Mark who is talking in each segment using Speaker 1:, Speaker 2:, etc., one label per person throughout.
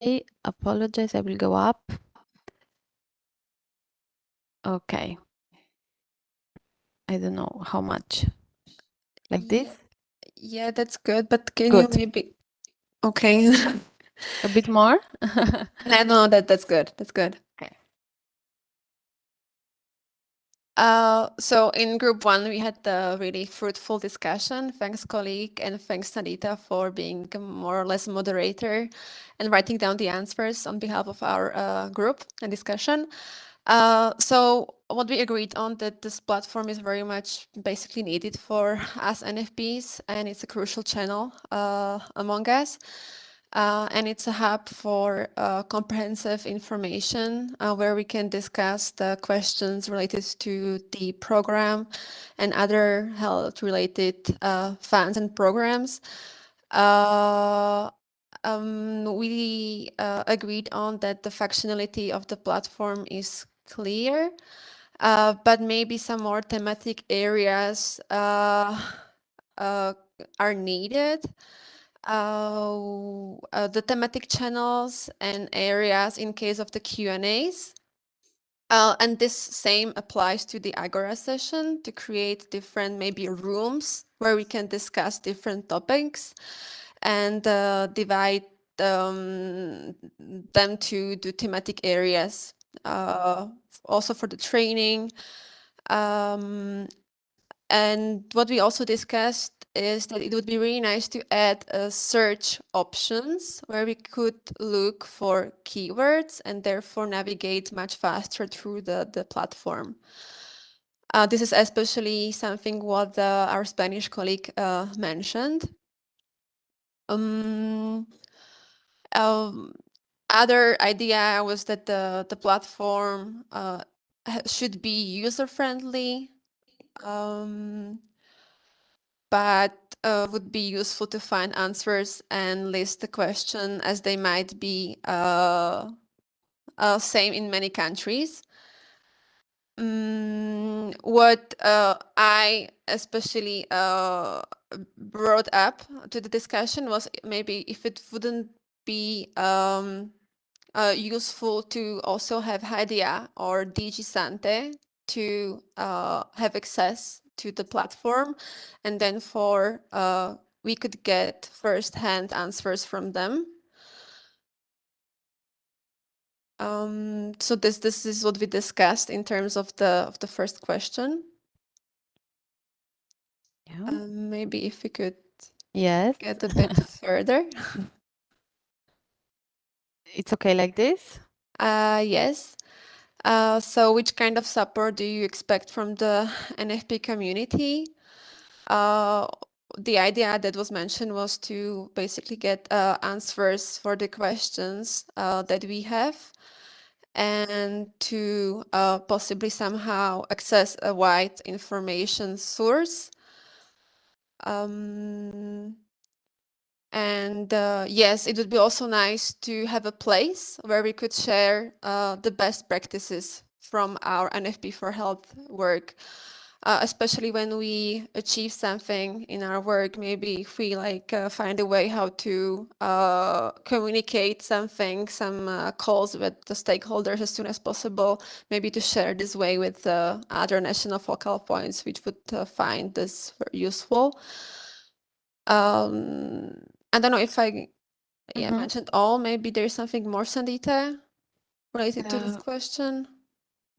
Speaker 1: I apologize, I will go up. Okay. I don't know how much. Like this?
Speaker 2: Yeah, that's good. But can you
Speaker 1: Good.
Speaker 2: maybe? Okay.
Speaker 1: A bit more?
Speaker 2: No, that's good. That's good.
Speaker 1: Okay.
Speaker 2: So in group one, we had a really fruitful discussion. Thanks, colleague, and thanks, Nadita, for being more or less moderator and writing down the answers on behalf of our group and discussion. So what we agreed on that this platform is very much basically needed for us NFPs, and it's a crucial channel among us. And it's a hub for comprehensive information where we can discuss the questions related to the program and other health-related funds and programs. We agreed on that the functionality of the platform is clear, but maybe some more thematic areas are needed. The thematic channels and areas in case of the Q&As. And this same applies to the Agora session to create different maybe rooms where we can discuss different topics and divide them to the thematic areas. Also for the training. And what we also discussed is that it would be really nice to add search options where we could look for keywords and therefore navigate much faster through the platform. This is especially something what our Spanish colleague mentioned. Other idea was that the platform should be user-friendly, but would be useful to find answers and list the question as they might be same in many countries. What I especially brought up to the discussion was maybe if it wouldn't be useful to also have Hadia or DG Sante to have access to the platform, and then we could get first-hand answers from them. So this is what we discussed in terms of the first question.
Speaker 1: Yeah.
Speaker 2: Maybe if we could
Speaker 1: Yes.
Speaker 2: get a bit further.
Speaker 1: It's okay like this?
Speaker 2: Yes. So which kind of support do you expect from the NFP community? The idea that was mentioned was to basically get answers for the questions that we have and to possibly somehow access a wide information source. And yes, it would be also nice to have a place where we could share the best practices from our NFP4Health work. Especially when we achieve something in our work, maybe if we find a way how to communicate something, some calls with the stakeholders as soon as possible, maybe to share this way with other national focal points, which would find this very useful. I don't know if I mentioned all. Maybe there's something more, Sandita, related to this question.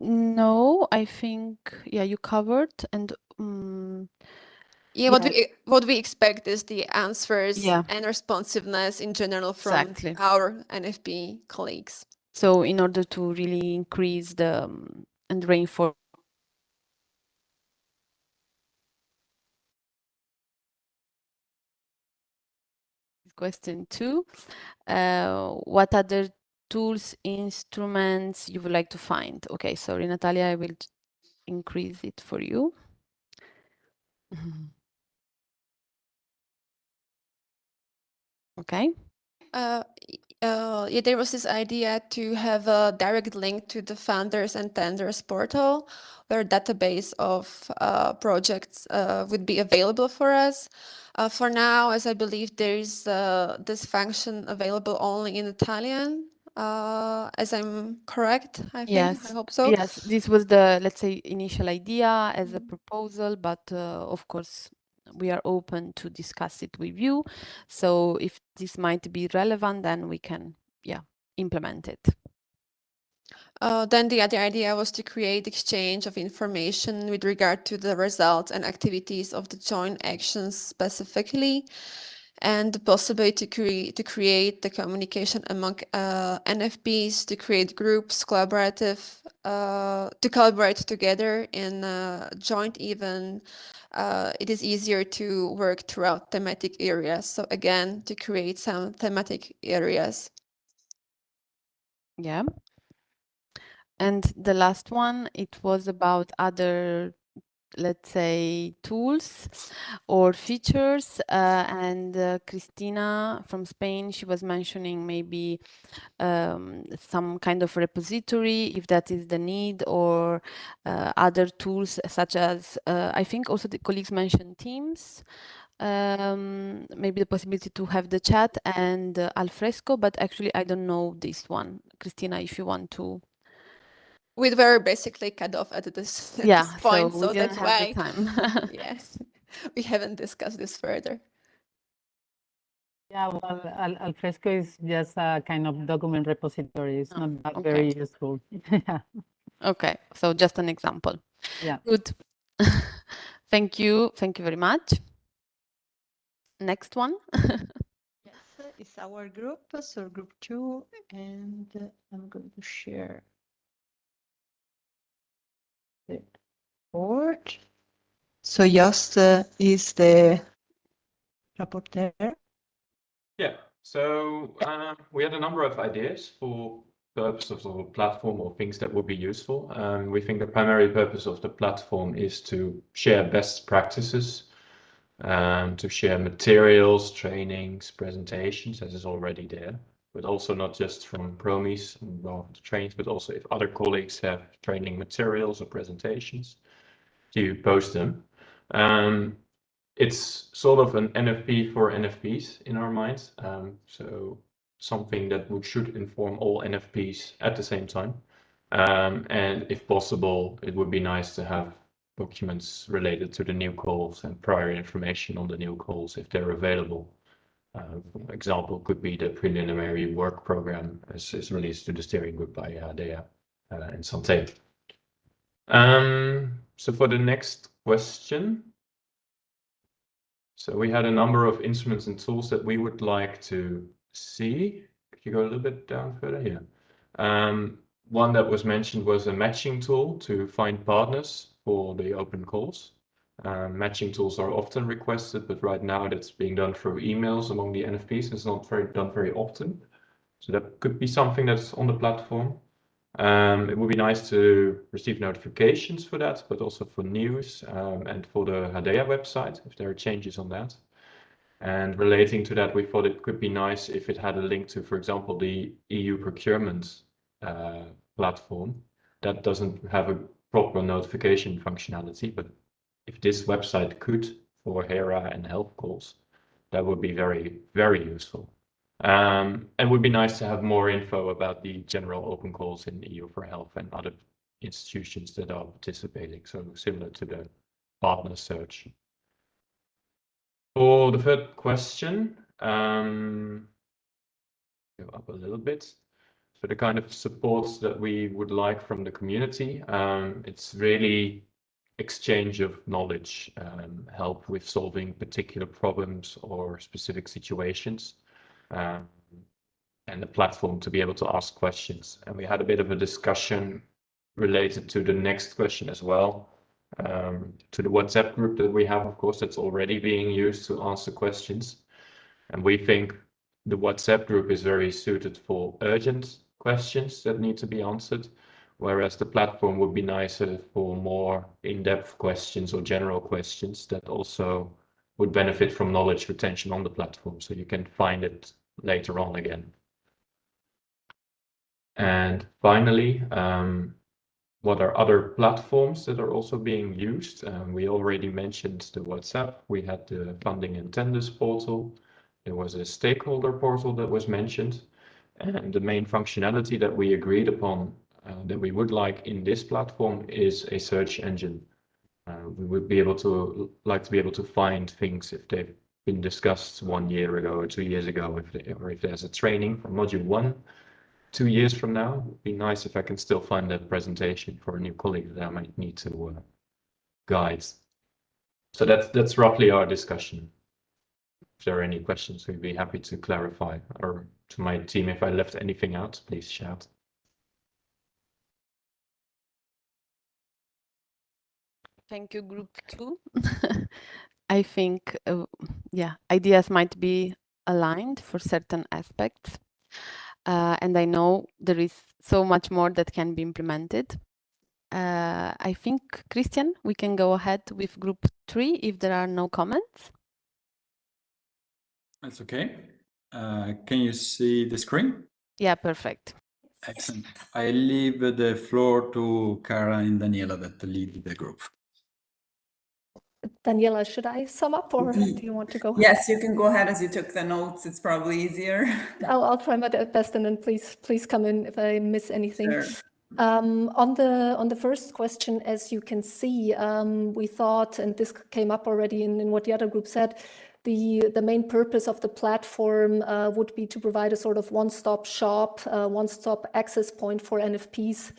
Speaker 1: No, I think you covered, and
Speaker 2: what we expect is the answers
Speaker 1: yeah,
Speaker 2: and responsiveness in general from
Speaker 1: exactly.
Speaker 2: our NFP colleagues.
Speaker 1: So in order to really increase the and reinforce question 2, what other tools, instruments you would like to find? Okay, sorry, Natalia, I will increase it for you. Okay.
Speaker 2: Yeah, there was this idea to have a direct link to the funders and tenders portal, where a database of projects would be available for us. For now, as I believe there is this function available only in Italian, as I'm correct, I think. I
Speaker 1: Yes,
Speaker 2: hope so.
Speaker 1: yes, this was the, let's say, initial idea as a proposal, but of course, we are open to discuss it with you. So if this might be relevant, then we can, yeah, implement it.
Speaker 2: Then the other idea was to create exchange of information with regard to the results and activities of the joint actions specifically, and the possibility to create the communication among NFPs, to create groups, to collaborate together in a joint event. It is easier to work throughout thematic areas. So again, to create some thematic areas.
Speaker 1: Yeah. And the last one, it was about other, let's say, tools or features. And Christina from Spain, she was mentioning maybe some kind of repository, if that is the need, or other tools such as, I think also the colleagues mentioned Teams, maybe the possibility to have the chat and Alfresco, but actually I don't know this one. Christina, if you want to.
Speaker 2: We were basically cut off at this,
Speaker 1: Yeah,
Speaker 2: this
Speaker 1: so
Speaker 2: point,
Speaker 1: we
Speaker 2: so
Speaker 1: didn't
Speaker 2: that's
Speaker 1: have the
Speaker 2: why,
Speaker 1: time.
Speaker 2: yes, we haven't discussed this further.
Speaker 3: Yeah, well, Alfresco is just a kind of document repository. It's not that
Speaker 1: Okay.
Speaker 3: very useful. Yeah.
Speaker 1: Okay, so just an example.
Speaker 3: Yeah.
Speaker 1: Good. Thank you. Thank you very much. Next one.
Speaker 4: Yes, it's our group, so group 2, and I'm going to share the report. So Jost is the rapporteur.
Speaker 5: Yeah, so we had a number of ideas for purposes of a platform or things that would be useful. We think the primary purpose of the platform is to share best practices, to share materials, trainings, presentations, as is already there, but also not just from ProMIS and well, the trainings, but also if other colleagues have training materials or presentations, to post them. It's sort of an NFP for NFPs in our minds. So something that should inform all NFPs at the same time. And if possible, it would be nice to have documents related to the new calls and prior information on the new calls if they're available. For example, could be the preliminary work program as is released to the steering group by Dea and Santé. So for the next question, so we had a number of instruments and tools that we would like to see. Could you go a little bit down further here? One that was mentioned was a matching tool to find partners for the open calls. Matching tools are often requested, but right now that's being done through emails among the NFPs. It's not done very often. So that could be something that's on the platform. It would be nice to receive notifications for that, but also for news and for the Hadea website, if there are changes on that. And relating to that, we thought it could be nice if it had a link to, for example, the EU procurement platform. That doesn't have a proper notification functionality, but if this website could for HERA and health calls, that would be very, very useful. And would be nice to have more info about the general open calls in EU4Health and other institutions that are participating, so similar to the partner search. For the third question, go up a little bit. For the kind of supports that we would like from the community, it's really exchange of knowledge, help with solving particular problems or specific situations. And the platform to be able to ask questions. And we had a bit of a discussion related to the next question as well, to the WhatsApp group that we have, of course, that's already being used to answer questions. And we think the WhatsApp group is very suited for urgent questions that need to be answered, whereas the platform would be nicer for more in-depth questions or general questions that also would benefit from knowledge retention on the platform, so you can find it later on again. And finally, what are other platforms that are also being used? We already mentioned the WhatsApp. We had the funding and tenders portal. There was a stakeholder portal that was mentioned. And the main functionality that we agreed upon that we would like in this platform is a search engine. We would be able to like to be able to find things if they've been discussed 1 year ago or 2 years ago, if there's a training from module 1 2 years from now. It would be nice if I can still find that presentation for a new colleague that I might need to guide. So that's roughly our discussion. If there are any questions, we'd be happy to clarify, or to my team, if I left anything out, please shout.
Speaker 1: Thank you, group 2. I think, yeah, ideas might be aligned for certain aspects. And I know there is so much more that can be implemented. I think, Christian, we can go ahead with group 3 if there are no comments.
Speaker 6: That's okay. Can you see the screen?
Speaker 1: Yeah, perfect.
Speaker 6: Excellent. I leave the floor to Cara and Daniela that lead the group.
Speaker 2: Daniela, should I sum up or do you want to go?
Speaker 7: Yes, you can go ahead as you took the notes. It's probably easier.
Speaker 2: I'll try my best, and then please come in if I miss anything.
Speaker 7: Sure.
Speaker 2: On the first question, as you can see, we thought, and this came up already in what the other group said, the main purpose of the platform would be to provide a sort of one-stop shop, one-stop access point for NFPs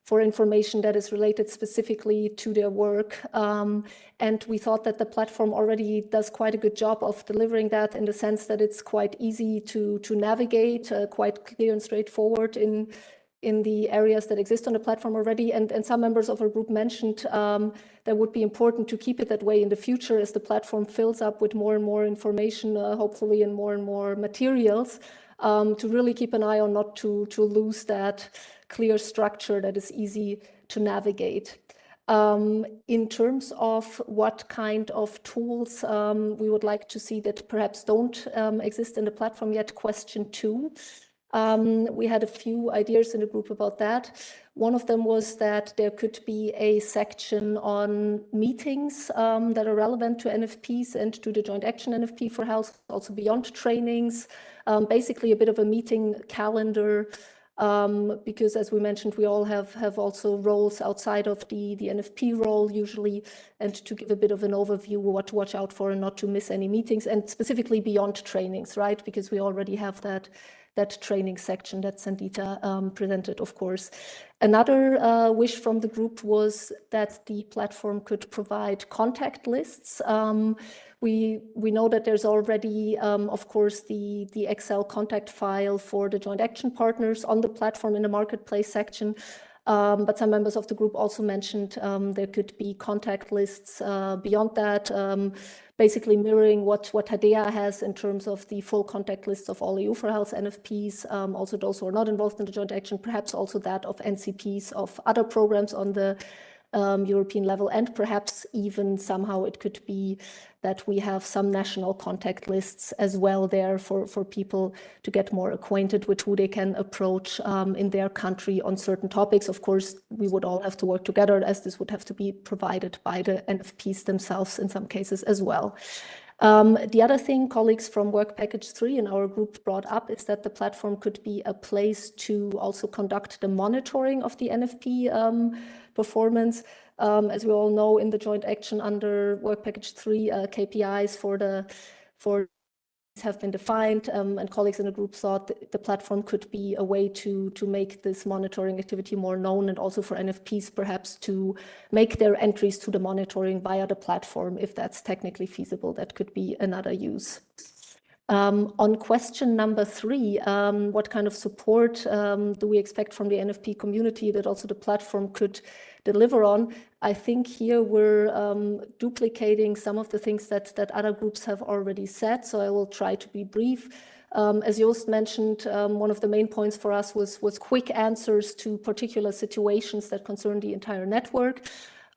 Speaker 2: for information that is related specifically to their work. And we thought that the platform already does quite a good job of delivering that, in the sense that it's quite easy to navigate, quite clear and straightforward in the areas that exist on the platform already. And some members of our group mentioned that would be important to keep it that way in the future as the platform fills up with more and more information, hopefully, and more materials, to really keep an eye on not to lose that clear structure that is easy to navigate. In terms of what kind of tools we would like to see that perhaps don't exist in the platform yet, question 2. We had a few ideas in the group about that. One of them was that there could be a section on meetings that are relevant to NFPs and to the joint action NFP4Health, also beyond trainings, basically a bit of a meeting calendar, because as we mentioned, we all have also roles outside of the NFP role usually, and to give a bit of an overview what to watch out for and not to miss any meetings, and specifically beyond trainings, right? Because we already have that training section that Sandita presented, of course. Another wish from the group was that the platform could provide contact lists. We know that there's already, of course, the Excel contact file for the joint action partners on the platform in the marketplace section. But some members of the group also mentioned there could be contact lists beyond that, basically mirroring what Hadea has in terms of the full contact lists of all EU4Health NFPs, also those who are not involved in the joint action, perhaps also that of NCPs of other programs on the European level, and perhaps even somehow it could be that we have some national contact lists as well there for people to get more acquainted with who they can approach in their country on certain topics. Of course, we would all have to work together, as this would have to be provided by the NFPs themselves in some cases as well. The other thing colleagues from Work Package 3 in our group brought up is that the platform could be a place to also conduct the monitoring of the NFP performance. As we all know, in the joint action under Work Package 3, KPIs for have been defined, and colleagues in the group thought the platform could be a way to make this monitoring activity more known, and also for NFPs perhaps to make their entries to the monitoring via the platform, if that's technically feasible. That could be another use. On question number 3, what kind of support do we expect from the NFP community that also the platform could deliver on? I think here we're duplicating some of the things that other groups have already said, so I will try to be brief. As Joost mentioned, one of the main points for us was quick answers to particular situations that concern the entire network.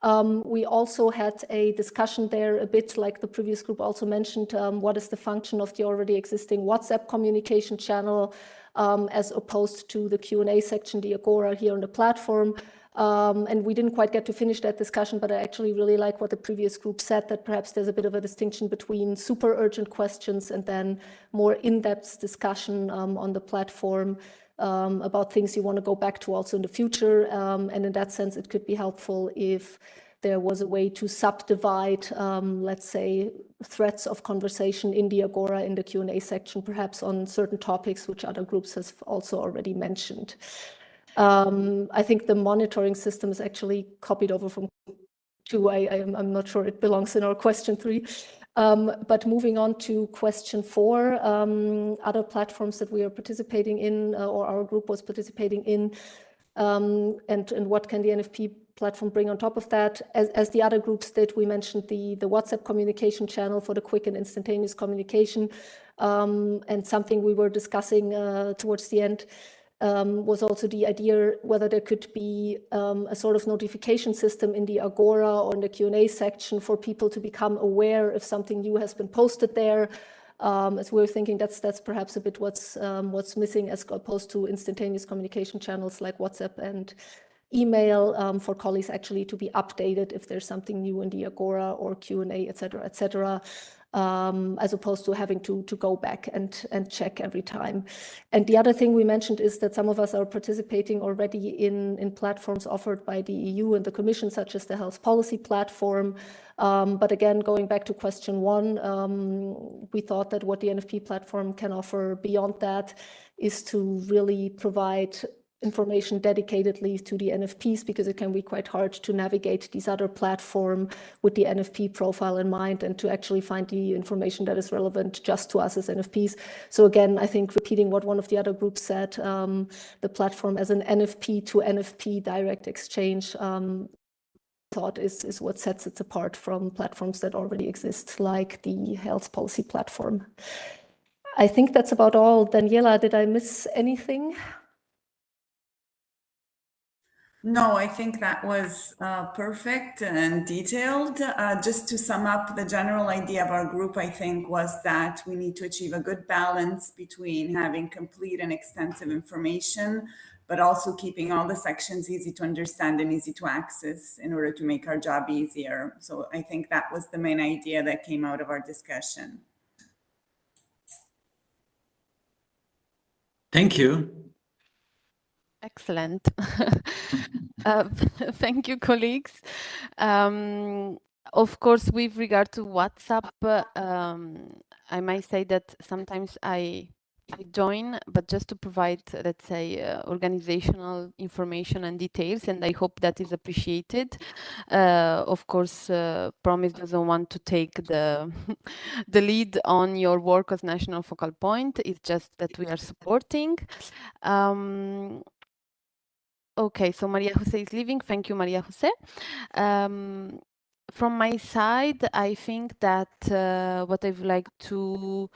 Speaker 2: We also had a discussion there, a bit like the previous group also mentioned, what is the function of the already existing WhatsApp communication channel?
Speaker 8: as opposed to the Q&A section, the Agora here on the platform. And we didn't quite get to finish that discussion, but I actually really like what the previous group said, that perhaps there's a bit of a distinction between super urgent questions and then more in-depth discussion on the platform about things you want to go back to also in the future. And in that sense, it could be helpful if there was a way to subdivide, let's say, threads of conversation in the Agora, in the Q&A section, perhaps on certain topics which other groups have also already mentioned. I think the monitoring system is actually copied over from 2. I'm not sure it belongs in our question 3. But moving on to question 4, other platforms that we are participating in, or our group was participating in, and what can the NFP platform bring on top of that? As the other groups did, we mentioned the WhatsApp communication channel for the quick and instantaneous communication, and something we were discussing towards the end was also the idea whether there could be a sort of notification system in the Agora or in the Q&A section for people to become aware if something new has been posted there. As we're thinking, that's perhaps a bit what's missing as opposed to instantaneous communication channels like WhatsApp and email, for colleagues actually to be updated if there's something new in the Agora or Q&A, et cetera, as opposed to having to go back and check every time. And the other thing we mentioned is that some of us are participating already in platforms offered by the EU and the Commission, such as the Health Policy Platform. But again, going back to question 1, we thought that what the NFP platform can offer beyond that is to really provide information dedicatedly to the NFPs, because it can be quite hard to navigate these other platforms with the NFP profile in mind and to actually find the information that is relevant just to us as NFPs. So again, I think repeating what one of the other groups said, the platform as an NFP to NFP direct exchange thought is what sets it apart from platforms that already exist, like the Health Policy Platform. I think that's about all. Daniela, did I miss anything?
Speaker 7: No, I think that was perfect and detailed. Just to sum up, the general idea of our group, I think, was that we need to achieve a good balance between having complete and extensive information, but also keeping all the sections easy to understand and easy to access in order to make our job easier. So I think that was the main idea that came out of our discussion.
Speaker 6: Thank you.
Speaker 1: Excellent. Thank you, colleagues. Of course, with regard to WhatsApp, I might say that sometimes I join, but just to provide, let's say, organizational information and details, and I hope that is appreciated. Of course, ProMIS doesn't want to take the lead on your work as national focal point. It's just that we are supporting. Okay, so Maria Jose is leaving. Thank you, Maria Jose. From my side, I think that what I would like to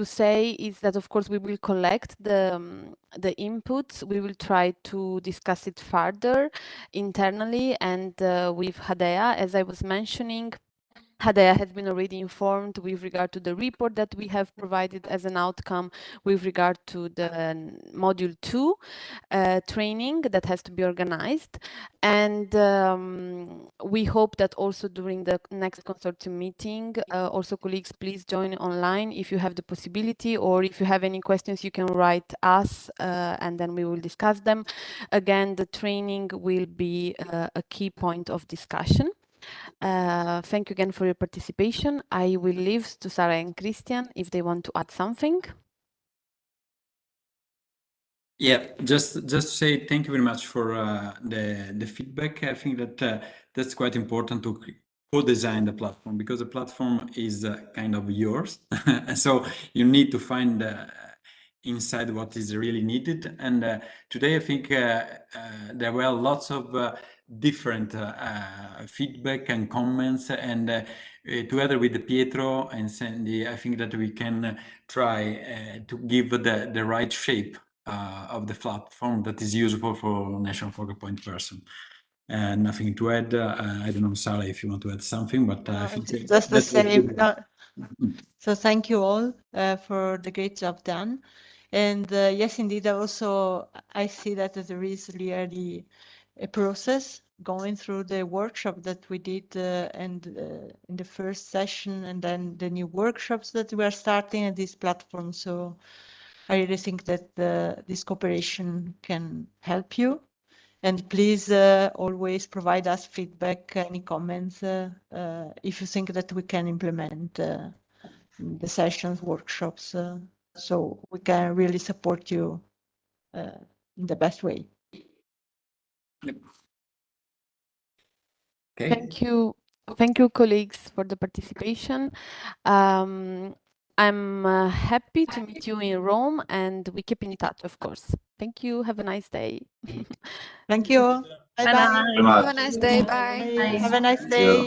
Speaker 1: say is that, of course, we will collect the inputs. We will try to discuss it further internally and with Hadea, as I was mentioning. Hadea has been already informed with regard to the report that we have provided as an outcome with regard to the module 2 training that has to be organized. And we hope that also during the next consortium meeting, also colleagues, please join online if you have the possibility, or if you have any questions, you can write us and then we will discuss them. Again, the training will be a key point of discussion. Thank you again for your participation. I will leave to Sarah and Christian if they want to add something.
Speaker 6: Yeah, just to say thank you very much for the feedback. I think that that's quite important to co-design the platform, because the platform is kind of yours. So you need to find inside what is really needed. And today I think there were lots of different feedback and comments, and together with Pietro and Sandy, I think that we can try to give the right shape of the platform that is useful for national focal point person. Nothing to add. I don't know, Sarah, if you want to add something, but I think
Speaker 4: just the same. So thank you all for the great job done. And yes, indeed, also I see that there is really a process going through the workshop that we did and in the first session, and then the new workshops that we are starting at this platform. So I really think that this cooperation can help you. And please always provide us feedback, any comments, if you think that we can implement the sessions, workshops, so we can really support you in the best way.
Speaker 6: Okay.
Speaker 1: Thank you, colleagues, for the participation. I'm happy to meet you in Rome, and we keep in touch, of course. Thank you. Have a nice day.
Speaker 4: Thank you. Bye bye.
Speaker 2: Have a nice day. Bye.
Speaker 4: Have a nice day.